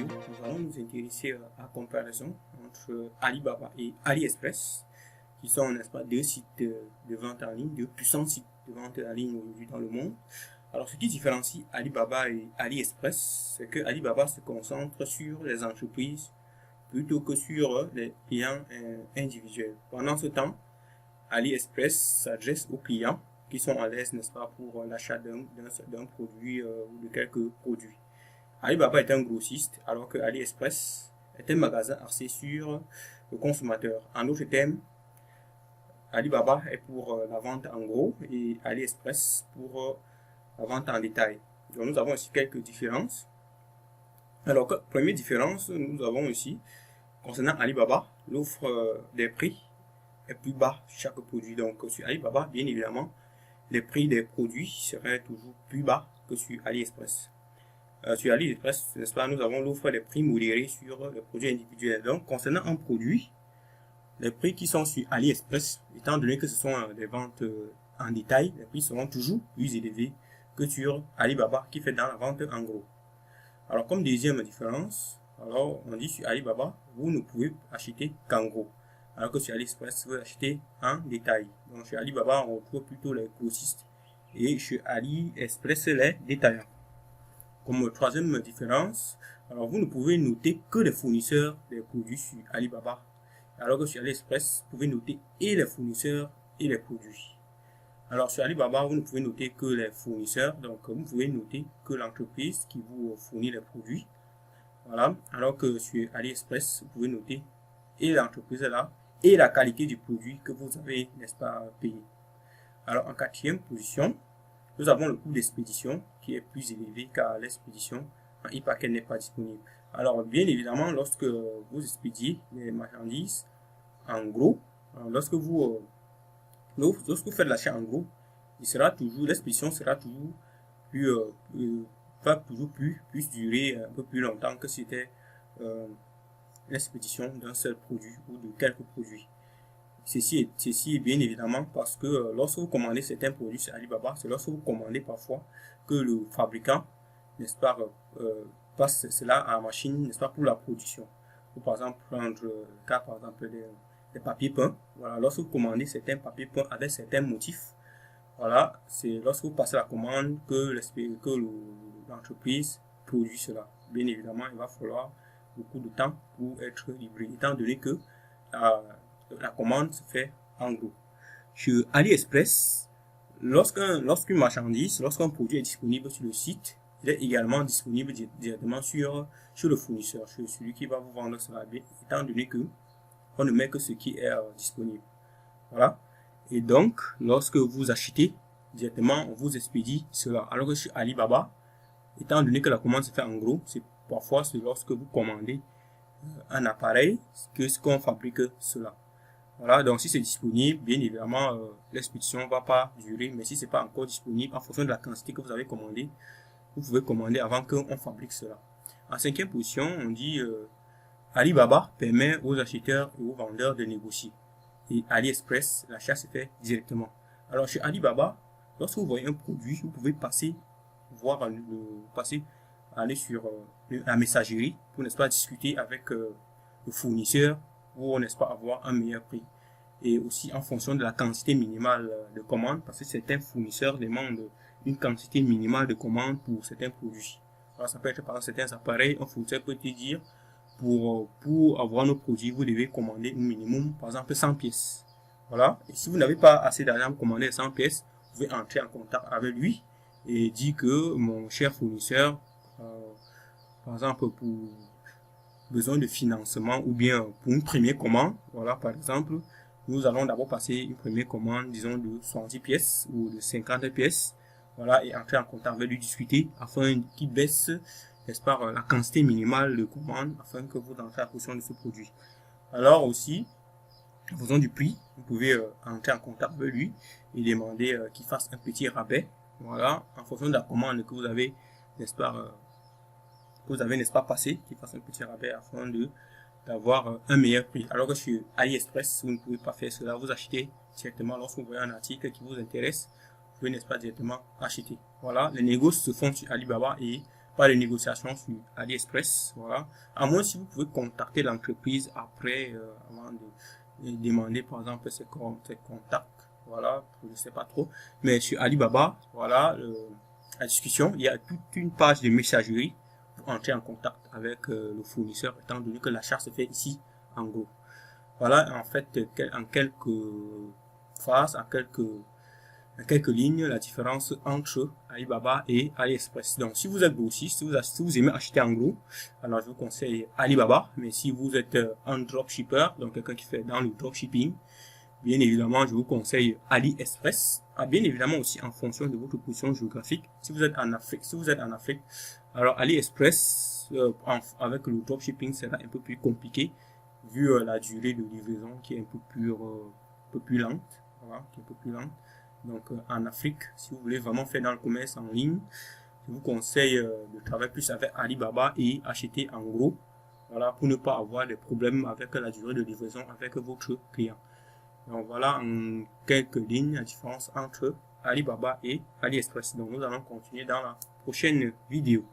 vidéo, nous allons nous intéresser à la comparaison entre Alibaba et AliExpress, qui sont, n'est-ce pas, deux sites de vente en ligne, deux puissants sites de vente en ligne aujourd'hui dans le monde. Alors, ce qui différencie Alibaba et AliExpress, c'est que Alibaba se concentre sur les entreprises plutôt que sur les clients individuels. Pendant ce temps, AliExpress s'adresse aux clients qui sont à l'aise, n'est-ce pas, pour l'achat d'un produit ou de quelques produits. Alibaba est un grossiste, alors que AliExpress est un magasin axé sur le consommateur. En d'autres termes, Alibaba est pour la vente en gros et AliExpress pour la vente en détail. Donc nous avons aussi quelques différences. Alors, première différence, nous avons ici, concernant Alibaba, l'offre des prix est plus bas chaque produit. Donc sur Alibaba, bien évidemment, les prix des produits seraient toujours plus bas que sur AliExpress. Sur AliExpress, n'est-ce pas, nous avons l'offre des prix modérés sur les produits individuels. Donc, concernant un produit, les prix qui sont sur AliExpress, étant donné que ce sont des ventes en détail, les prix seront toujours plus élevés que sur Alibaba qui fait dans la vente en gros. Alors, comme deuxième différence, alors on dit sur Alibaba, vous ne pouvez acheter qu'en gros, alors que sur AliExpress, vous achetez en détail. Donc, sur Alibaba, on retrouve plutôt les grossistes et sur AliExpress, les détaillants. Comme troisième différence, alors vous ne pouvez noter que les fournisseurs des produits sur Alibaba, alors que sur AliExpress, vous pouvez noter et les fournisseurs et les produits. Alors sur Alibaba, vous ne pouvez noter que les fournisseurs, donc vous pouvez noter que l'entreprise qui vous fournit les produits. Voilà, alors que sur AliExpress, vous pouvez noter et l'entreprise là et la qualité du produit que vous avez, n'est-ce pas, payé. Alors en quatrième position, nous avons le coût d'expédition qui est plus élevé car l'expédition en e-packet n'est pas disponible. Alors, bien évidemment, lorsque vous expédiez les marchandises en gros, lorsque vous faites l'achat en gros, l'expédition sera toujours plus, va toujours plus durer un peu plus longtemps que si c'était l'expédition d'un seul produit ou de quelques produits. Ceci est bien évidemment parce que lorsque vous commandez certains produits sur Alibaba, c'est lorsque vous commandez parfois que le fabricant, n'est-ce pas, passe cela à la machine, n'est-ce pas, pour la production. Pour par exemple prendre le cas par exemple des papiers peints. Voilà, lorsque vous commandez certains papiers peints avec certains motifs, voilà, c'est lorsque vous passez la commande que l'entreprise produit cela. Bien évidemment, il va falloir beaucoup de temps pour être livré, étant donné que la commande se fait en gros. Sur AliExpress, lorsqu'un produit est disponible sur le site, il est également disponible directement sur le fournisseur, sur celui qui va vous vendre cela, étant donné que on ne met que ce qui est disponible. Voilà. Et donc, lorsque vous achetez directement, on vous expédie cela. Alors que sur Alibaba, étant donné que la commande se fait en gros, c'est lorsque vous commandez un appareil que ce qu'on fabrique cela. Voilà, donc si c'est disponible, bien évidemment, l'expédition ne va pas durer, mais si c'est pas encore disponible, en fonction de la quantité que vous avez commandé, vous pouvez commander avant qu'on fabrique cela. En cinquième position, on dit Alibaba permet aux acheteurs et aux vendeurs de négocier. Et AliExpress, l'achat se fait directement. Alors chez Alibaba, lorsque vous voyez un produit, vous pouvez aller sur la messagerie pour, n'est-ce pas, discuter avec le fournisseur pour, n'est-ce pas, avoir un meilleur prix. Et aussi en fonction de la quantité minimale de commandes, parce que certains fournisseurs demandent une quantité minimale de commandes pour certains produits. Alors ça peut être par exemple certains appareils, un fournisseur peut te dire pour avoir nos produits, vous devez commander un minimum, par exemple 100 pièces. Voilà. Et si vous n'avez pas assez d'argent pour commander 100 pièces, vous pouvez entrer en contact avec lui et dire que mon cher fournisseur, par exemple pour besoin de financement ou bien pour une première commande, voilà, par exemple, nous allons d'abord passer une première commande, disons de 70 pièces ou de 50 pièces, voilà, et entrer en contact avec lui, discuter afin qu'il baisse, n'est-ce pas, la quantité minimale de commandes afin que vous entrez en fonction de ce produit. Alors aussi, en fonction du prix, vous pouvez entrer en contact avec lui et demander qu'il fasse un petit rabais, voilà, en fonction de la commande que vous avez, n'est-ce pas, passé, qu'il fasse un petit rabais afin d'avoir un meilleur prix. Alors que sur AliExpress, vous ne pouvez pas faire cela, vous achetez directement lorsque vous voyez un article qui vous intéresse, vous pouvez, n'est-ce pas, directement acheter. Voilà, les négoces se font sur Alibaba et pas de négociation sur AliExpress, voilà. À moins si vous pouvez contacter l'entreprise après, avant de demander par exemple ses contacts, voilà, je sais pas trop. Mais sur Alibaba, voilà, la discussion, il y a toute une page de messagerie pour entrer en contact avec le fournisseur, étant donné que l'achat se fait ici en gros. Voilà, en fait, en quelques phrases, en quelques lignes, la différence entre Alibaba et AliExpress. Donc, si vous êtes grossiste, si vous aimez acheter en gros, alors je vous conseille Alibaba. Mais si vous êtes un dropshipper, donc quelqu'un qui fait dans le dropshipping, bien évidemment, je vous conseille AliExpress. Bien évidemment aussi en fonction de votre position géographique. Si vous êtes en Afrique, alors AliExpress avec le dropshipping sera un peu plus compliqué vu la durée de livraison qui est un peu plus lente, voilà, qui est un peu plus lente. Donc en Afrique, si vous voulez vraiment faire dans le commerce en ligne, je vous conseille de travailler plus avec Alibaba et acheter en gros, voilà, pour ne pas avoir des problèmes avec la durée de livraison avec votre client. Donc voilà en quelques lignes la différence entre Alibaba et AliExpress. Donc nous allons continuer dans la prochaine vidéo.